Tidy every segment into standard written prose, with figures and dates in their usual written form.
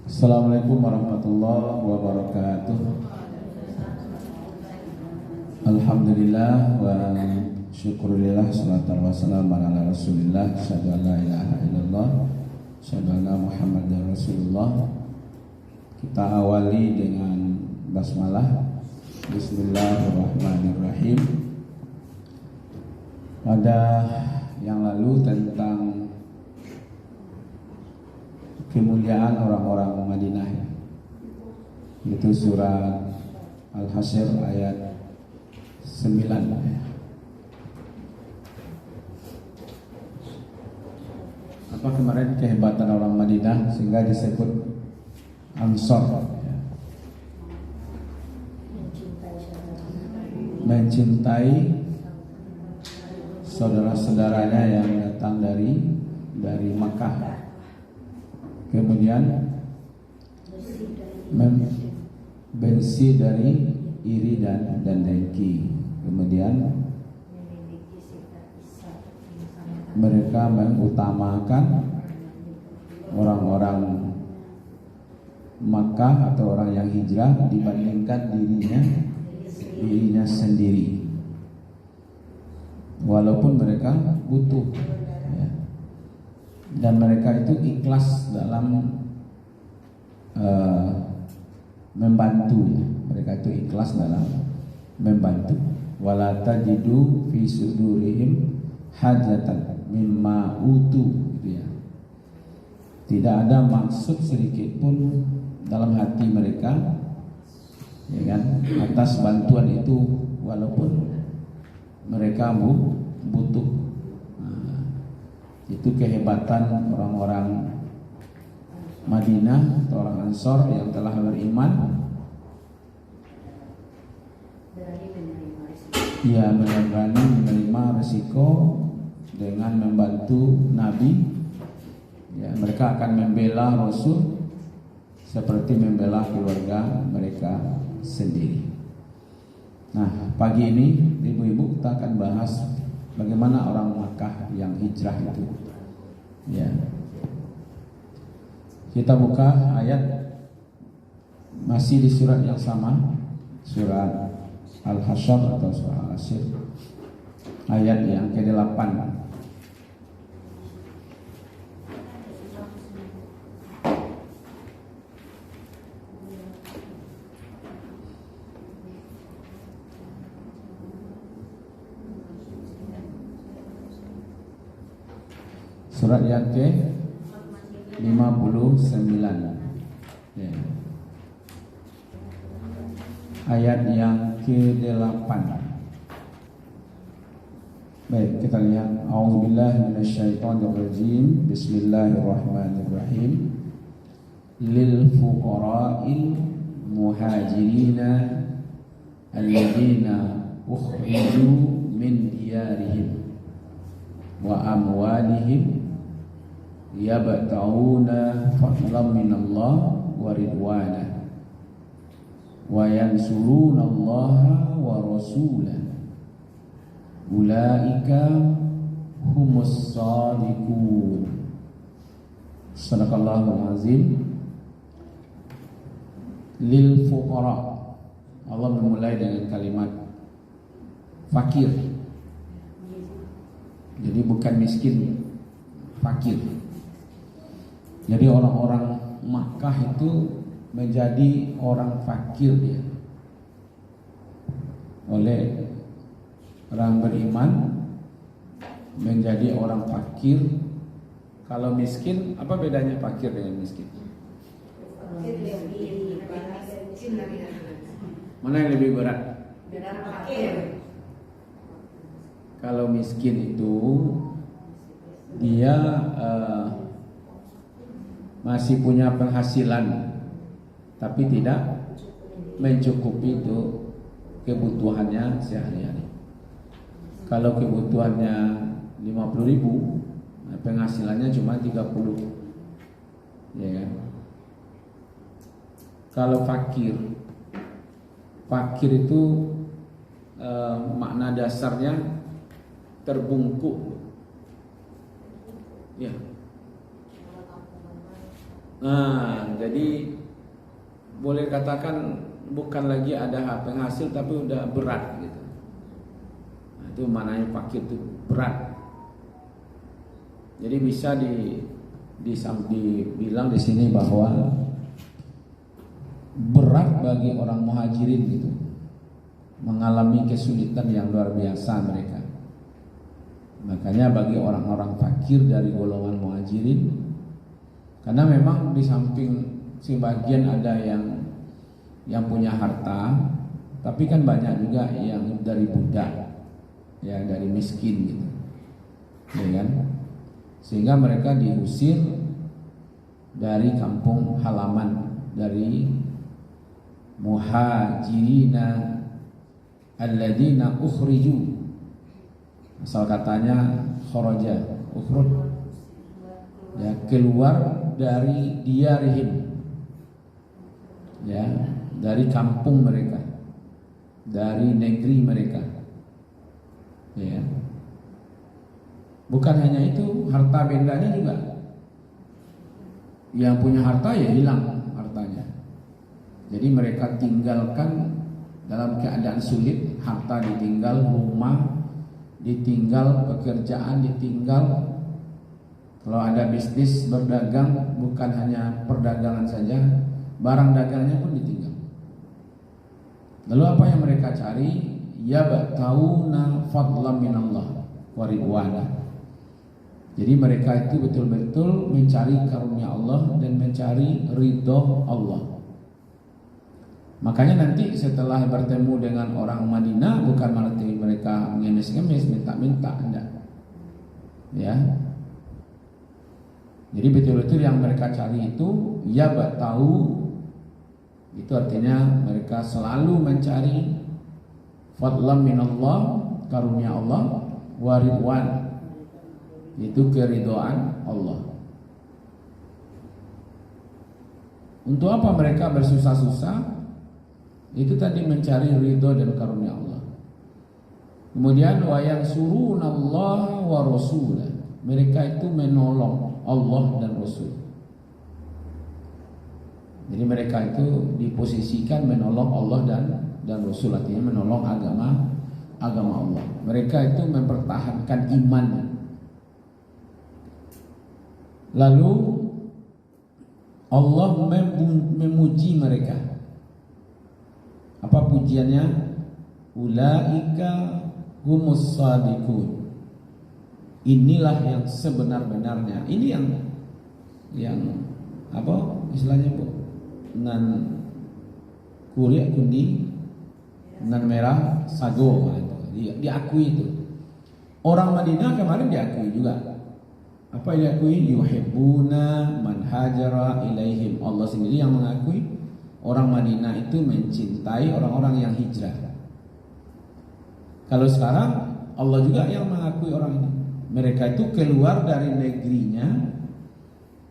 Assalamualaikum warahmatullahi wabarakatuh. Alhamdulillah wa syukurillah, salatu wassalamu ala rasulillah, asyhadu an la ilaha illallah, asyhadu anna muhammadar rasulullah. Kita awali dengan basmalah. Bismillahirrahmanirrahim. Pada yang lalu tentang kemuliaan orang-orang Madinah, itu surat Al-Hasyr ayat 9. Apa kemarin kehebatan orang Madinah sehingga disebut Ansor, mencintai saudara-saudaranya yang datang dari Makkah. Kemudian membenci dari iri dan dengki. Kemudian mereka mengutamakan orang-orang Makkah atau orang yang hijrah dibandingkan dirinya sendiri, walaupun mereka butuh. Dan mereka itu ikhlas dalam membantu. Mereka itu ikhlas dalam membantu. Wala tajidu fi sudurihim hajatan mimma utu, gitu ya. Tidak ada maksud sedikit pun dalam hati mereka, ya kan, atas bantuan itu, walaupun mereka butuh. Itu kehebatan orang-orang Madinah atau orang Ansor yang telah beriman. Ya, berani menerima resiko dengan membantu Nabi. Ya, mereka akan membela Rasul seperti membela keluarga mereka sendiri. Nah, pagi ini ibu-ibu kita akan bahas bagaimana orang Makkah yang hijrah itu. Ya. Kita buka ayat masih di surat yang sama, surat Al-Hasyr atau surat Al-Hasyr, ayat yang ke-8. Surat yang ke-59, ya. Ayat yang ke-8. Baik, kita lihat. A'udzubillahi minasyaitonirrajim. Bismillahirrahmanirrahim. Lil fuqara'il muhajirina alladzina ukhriju min diyarihim wa amwalihim yabta'una fadlan minallah wa ridwana wa yansuruna allaha wa rasulah ulaika humus shadiqun. Sadaqallahul azim. Lil fuqara, Allah memulai dengan kalimat fakir. Jadi bukan miskin, fakir. Jadi orang-orang Makkah itu menjadi orang fakir dia. Oleh orang beriman menjadi orang fakir. Kalau miskin, apa bedanya fakir dengan miskin? Mana yang lebih berat? Kalau miskin itu dia masih punya penghasilan, tapi tidak mencukupi itu kebutuhannya sehari-hari. Kalau kebutuhannya 50.000, penghasilannya cuma 30, ya kan? Kalau fakir itu makna dasarnya terbungkuk, ya. Nah, jadi boleh katakan bukan lagi ada penghasil tapi udah berat gitu. Nah, itu maknanya fakir itu berat. Jadi bisa dibilang di sini bahwa berat bagi orang muhajirin gitu, mengalami kesulitan yang luar biasa mereka. Makanya bagi orang-orang fakir dari golongan muhajirin, karena memang di samping sebagian ada yang punya harta, tapi kan banyak juga yang dari budak, ya dari miskin gitu, ya kan? Sehingga mereka diusir dari kampung halaman, dari muhajirina alladzina ukhriju. Asal katanya kharaja, ukhruj, ya, keluar dari diarihim, ya, dari kampung mereka, dari negeri mereka, ya. Bukan hanya itu, harta bendanya juga, yang punya harta ya hilang hartanya. Jadi mereka tinggalkan dalam keadaan sulit, harta ditinggal, rumah ditinggal, pekerjaan ditinggal. Kalau ada bisnis berdagang, bukan hanya perdagangan saja, barang dagangnya pun ditinggal. Lalu apa yang mereka cari? Yabtaguna fadlan minallah wa ridwana. Jadi mereka itu betul-betul mencari karunia Allah dan mencari ridho Allah. Makanya nanti setelah bertemu dengan orang Madinah, bukan berarti mereka ngemis-ngemis, minta-minta, enggak. Ya. Jadi betul-betul yang mereka cari itu tahu, itu artinya mereka selalu mencari fadlan minallah, karunia Allah, wa ridwan, itu keridhaan Allah. Untuk apa mereka bersusah-susah? Itu tadi mencari ridho dan karunia Allah. Kemudian wa yansurunallaha wa rasulah. Mereka itu menolong Allah dan Rasul. Jadi mereka itu diposisikan menolong Allah dan Rasul, artinya menolong agama Allah. Mereka itu mempertahankan iman. Lalu Allah memuji mereka. Apa pujiannya? Ulaika humus shadiqun. Inilah yang sebenar-benarnya. Ini yang apa istilahnya, Bu? Nan kuliah kundi, nan merah sago, diakui itu. Orang Madinah kemarin diakui juga. Apa yang diakui? Yuhibbuna man hajara ilaihim. Allah sendiri yang mengakui orang Madinah itu mencintai orang-orang yang hijrah. Kalau sekarang Allah juga yang mengakui orang ini. Mereka itu keluar dari negerinya,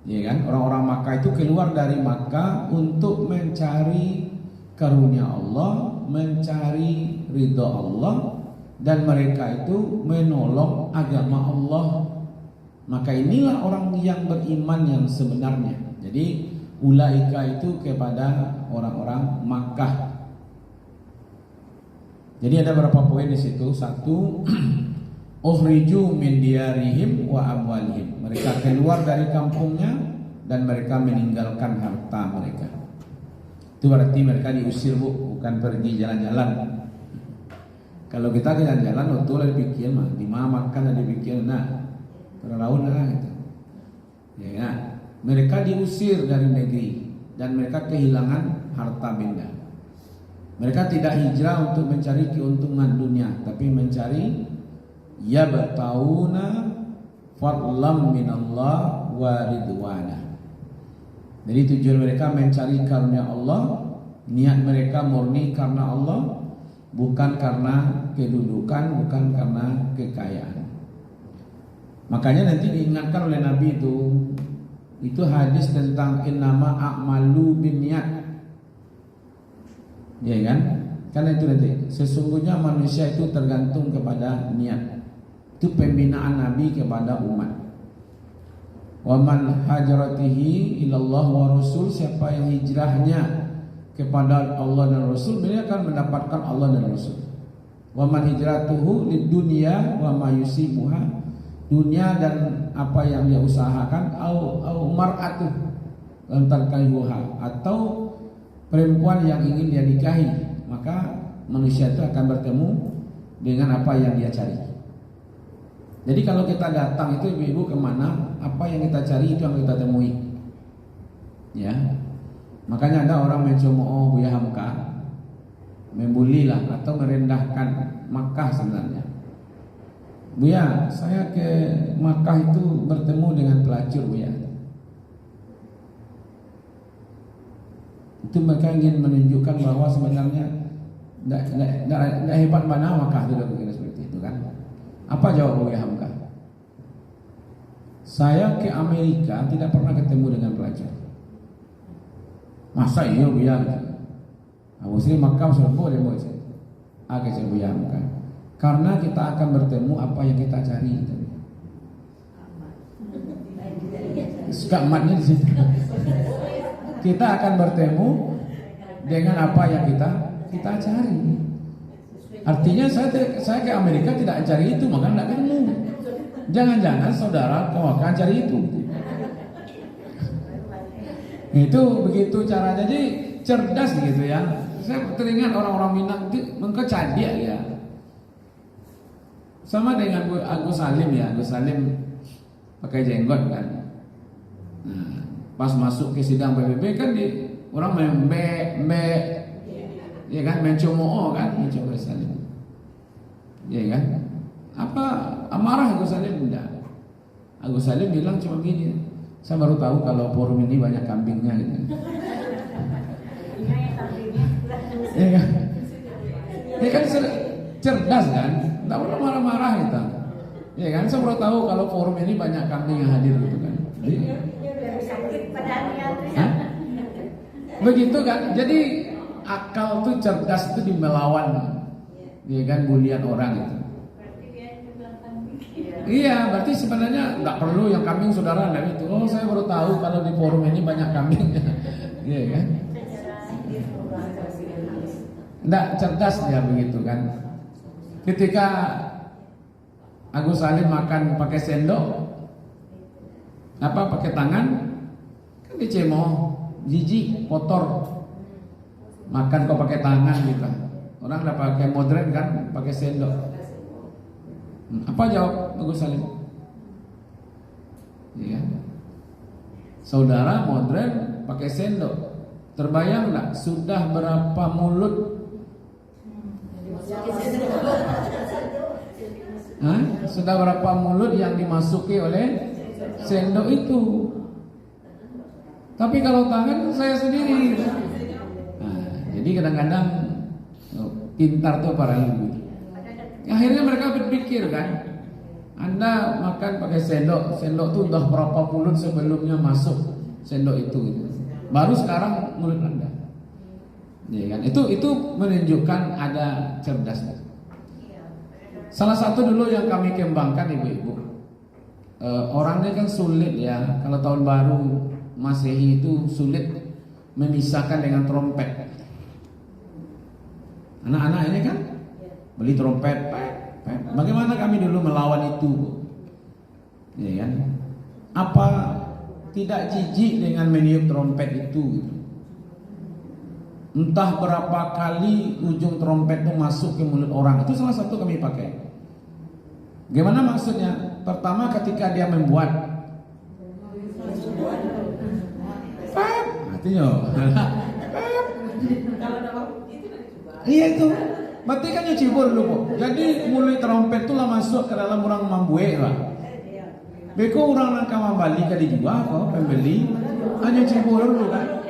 ya kan? Orang-orang Makkah itu keluar dari Makkah untuk mencari karunia Allah, mencari ridha Allah, dan mereka itu menolong agama Allah. Maka inilah orang yang beriman yang sebenarnya. Jadi ulaika itu kepada orang-orang Makkah. Jadi ada beberapa poin di situ. Satu, ukhriju min diyarihim wa amwalihim. Mereka keluar dari kampungnya dan mereka meninggalkan harta mereka. Itu berarti mereka diusir, Bu, bukan pergi jalan-jalan. Kalau kita jalan-jalan betul ada pikir mah, di mana makan ada pikir, nah, terlalu lah gitu. Ya kan? Mereka diusir dari negeri dan mereka kehilangan harta benda. Mereka tidak hijrah untuk mencari keuntungan dunia, tapi mencari yabtauna fadlan minallah wa ridwana. Jadi tujuan mereka mencari karunia Allah, niat mereka murni karena Allah, bukan karena kedudukan, bukan karena kekayaan. Makanya nanti diingatkan oleh Nabi itu hadis tentang innama a'malu binniyat. Ya kan? Karena itu nanti sesungguhnya manusia itu tergantung kepada niat. Itu pembinaan Nabi kepada umat. Wa man hajratihi ilallah wa rasul, siapa yang hijrahnya kepada Allah dan Rasul, dia akan mendapatkan Allah dan Rasul. Wa man hijratuhu lid dunya wa ma yusibuha, dunia dan apa yang dia usahakan, au mar'atu lantar kaihuha, atau perempuan yang ingin dia nikahi, maka manusia itu akan bertemu dengan apa yang dia cari. Jadi kalau kita datang itu ibu-ibu kemana, apa yang kita cari itu yang kita temui. Ya, makanya ada orang mencemooh Buya Hamka, membulilah atau merendahkan Makkah sebenarnya. Buya, saya ke Makkah itu bertemu dengan pelacur Buya. Itu mereka ingin menunjukkan bahwa sebenarnya tidak hebat mana Makkah itu kira seperti itu kan. Apa jawab Buya Hamka? Saya ke Amerika tidak pernah ketemu dengan pelacur. Masa iya Buya? Aku sini Makkah serbo dia mau saya. Agak saya Buya Hamka. Karena kita akan bertemu apa yang kita cari. Suka ematnya di situ. Kita akan bertemu dengan apa yang kita cari. Artinya saya ke Amerika tidak cari itu, maka tidak ketemu. Jangan-jangan saudara kau akan cari itu. Itu begitu caranya, jadi cerdas gitu ya. Saya teringat orang-orang Minang itu mengkecadia ya. Sama dengan Agus Salim ya, Agus Salim pakai jenggot kan. Nah, pas masuk ke sidang PBB kan orang membe, ya kan, mencemooh kan, mencemooh Salim. Ya kan? Apa amarah Agus Salim? Enggak. Agus Salim bilang cuma gini, saya baru tahu kalau forum ini banyak kambingnya gitu. Ya kan? Ya kan cerdas kan? Tidak perlu marah-marah kita. Ya kan? Saya baru tahu kalau forum ini banyak kambing yang hadir gitu kan. Begitu kan? Jadi akal tuh cerdas itu melawan, ya kan, bulian orang itu. Iya, berarti sebenarnya nggak perlu yang kambing saudara dan itu. Oh, saya baru tahu kalau di forum ini banyak kambing. Iya kan? Nggak cerdas dia begitu kan. Ketika Agus Salim makan pakai sendok, apa pakai tangan, kan dicemooh, jijik, kotor. Makan kok pakai tangan gitu. Orang udah pakai modern kan, pakai sendok. Apa jawab Agus Salim? Ya. Saudara modern pakai sendok. Terbayang nggak sudah berapa mulut? Hah? Sudah berapa mulut yang dimasuki oleh sendok itu? Tapi kalau tangan saya sendiri. Nah, jadi kadang-kadang pintar tuh para ibu. Akhirnya mereka berpikir kan, Anda makan pakai sendok, sendok tuh udah berapa mulut sebelumnya masuk sendok itu, baru sekarang mulut Anda. Ya kan? Itu menunjukkan ada cerdasnya. Salah satu dulu yang kami kembangkan ibu-ibu, orangnya kan sulit ya, kalau tahun baru Masehi itu sulit memisahkan dengan trompet. Anak-anak ini kan beli trompet, bagaimana kami dulu melawan itu, ya kan? Apa tidak jijik dengan meniup trompet itu? Entah berapa kali ujung trompet itu masuk ke mulut orang. Itu salah satu kami pakai. Gimana maksudnya? Pertama ketika dia membuat, artinya, iya itu. Berarti kan nyuci dulu kok. Jadi mulai trompet itu lah masuk ke dalam orang mambuek lah. Beko orang nak kembali ke dijual kok pembeli hanya cibur dulu kan.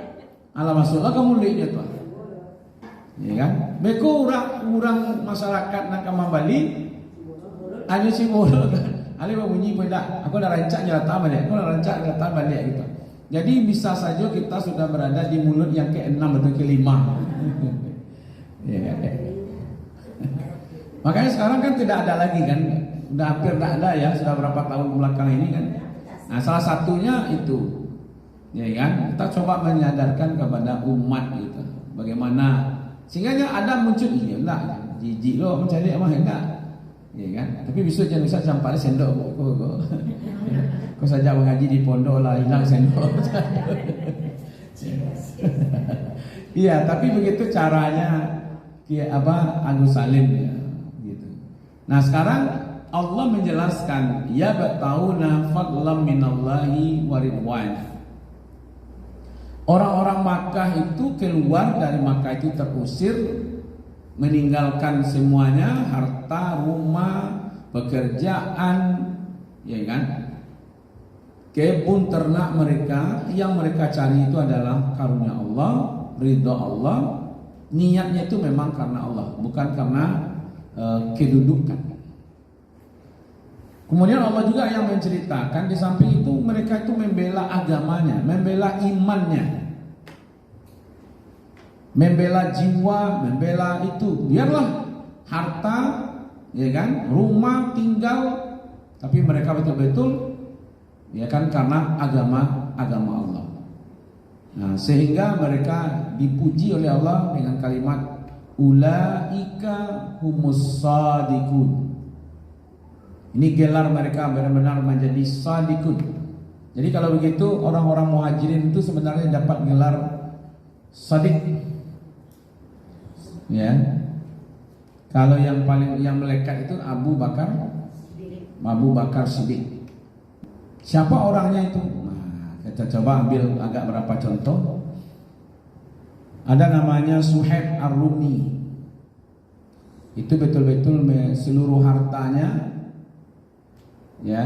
Ala masuklah ke mulutnya tuh. Ya kan? Beko orang masyarakat nak kembali hanya cibur kan. Ali bunyi beda. Aku dah rancak nyata balik. Aku dah rancak nyata balik gitu. Jadi bisa saja kita sudah berada di mulut yang ke-6 atau ke-5. Ya kan? Makanya sekarang kan tidak ada lagi kan, udah hampir tidak ada ya, sudah berapa tahun belakang ini kan. Nah, salah satunya itu, ya kan? Kita coba menyadarkan kepada umat gitu, bagaimana sehingga ada muncul iya enggak, jijik lo mencari emang enggak, ya kan? Tapi besok jangan bisa campur sendok kok saja mengaji di pondok lah hilang sendok. Iya, tapi begitu caranya Agus Salim ya, gitu. Nah sekarang Allah menjelaskan ya batauna fadlam minallahi wa ridwan. Orang-orang Makkah itu keluar dari Makkah itu terusir, meninggalkan semuanya, harta, rumah, pekerjaan, ya kan? Kebun ternak mereka, yang mereka cari itu adalah karunia Allah, ridha Allah. Niatnya itu memang karena Allah, bukan karena kedudukan. Kemudian Allah juga yang menceritakan di samping itu mereka itu membela agamanya, membela imannya, membela jiwa, membela itu. Biarlah harta, ya kan, rumah tinggal, tapi mereka betul-betul, ya kan, karena agama Allah. Nah, sehingga mereka dipuji oleh Allah dengan kalimat ulaika humus shadiqun. Ini gelar mereka benar-benar menjadi shadiqun. Jadi kalau begitu orang-orang muhajirin itu sebenarnya dapat gelar shadiq. Ya. Kalau yang melekat itu Abu Bakar Siddiq. Siapa orangnya itu? Nah, kita coba ambil agak berapa contoh. Ada namanya Suhaib Ar-Rumi. Itu betul-betul seluruh hartanya, ya,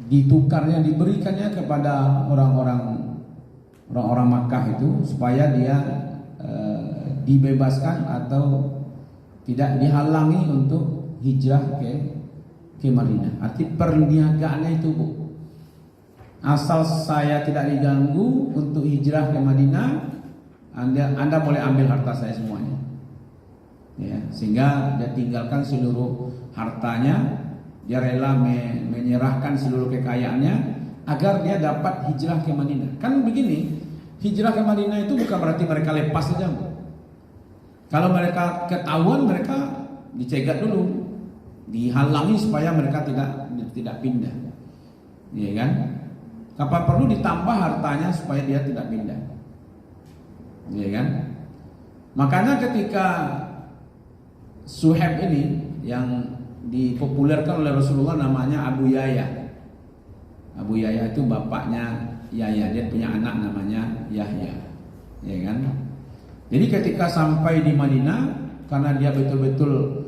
ditukarnya, diberikannya kepada orang-orang Makkah itu supaya dia dibebaskan atau tidak dihalangi untuk hijrah ke Madinah. Arti perniagaannya itu, Bu. Asal saya tidak diganggu untuk hijrah ke Madinah, Anda boleh ambil harta saya semuanya. Ya, sehingga dia tinggalkan seluruh hartanya, dia rela menyerahkan seluruh kekayaannya agar dia dapat hijrah ke Madinah. Kan begini, hijrah ke Madinah itu bukan berarti mereka lepas saja. Kalau mereka ketahuan, mereka dicegat dulu, dihalangi supaya mereka tidak pindah, ya kan? Kapan perlu ditambah hartanya supaya dia tidak pindah, ya kan? Makanya ketika Suhaib ini yang dipopulerkan oleh Rasulullah namanya Abu Yahya. Abu Yahya itu bapaknya Yahya, dia punya anak namanya Yahya, ya kan? Jadi ketika sampai di Madinah, karena dia betul-betul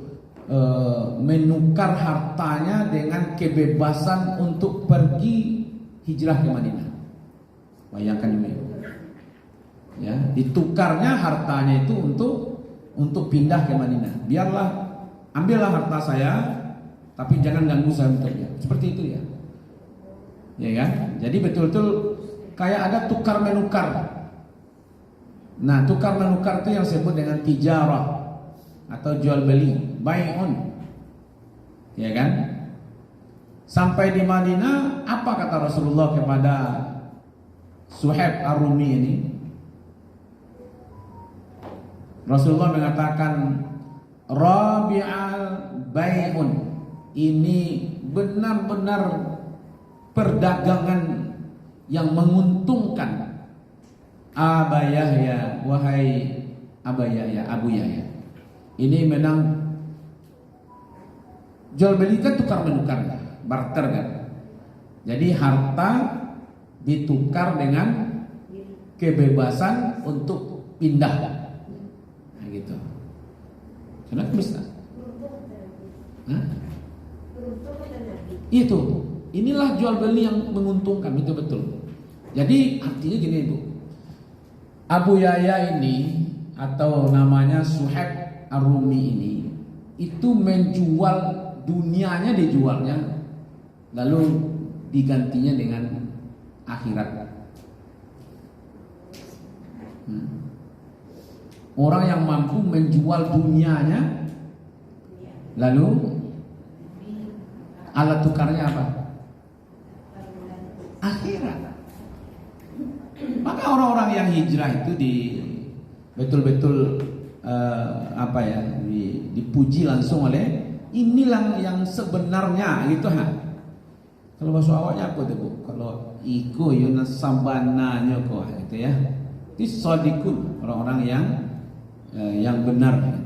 menukar hartanya dengan kebebasan untuk pergi hijrah ke Madinah. Bayangkan ini, ya, ditukarnya hartanya itu untuk pindah ke Madinah. Biarlah, ambillah harta saya, tapi jangan ganggu saya bekerja. Seperti itu ya, ya kan? Jadi betul-betul kayak ada tukar menukar. Nah, tukar menukar itu yang disebut dengan tijarah atau jual beli, buy on, ya kan? Sampai di Madinah, apa kata Rasulullah kepada Suhaib Ar-Rumi ini? Rasulullah mengatakan Rabi'al bai'un, ini benar-benar perdagangan yang menguntungkan. Aba Yahya, wahai Aba Yahya, Abu Yahya, ini menang. Jual beli kan tukar menukar, barter kan. Jadi harta ditukar dengan kebebasan untuk pindah, nah, gitu. Kenapa bisa? Itu, inilah jual beli yang menguntungkan, itu betul. Jadi artinya gini, Bu. Abu Yahya ini atau namanya Suhaib Ar-Rumi ini itu menjual dunianya, dijualnya lalu digantinya dengan akhirat. Orang yang mampu menjual dunianya lalu alat tukarnya apa? akhirat. Maka orang-orang yang hijrah itu betul-betul dipuji langsung oleh inilah yang sebenarnya gitu ha. Kalau bahasa awaknya apa tuh Bu? Kalau iko yuna sabananya kok gitu ya. Itu sadiqun, orang-orang yang benar.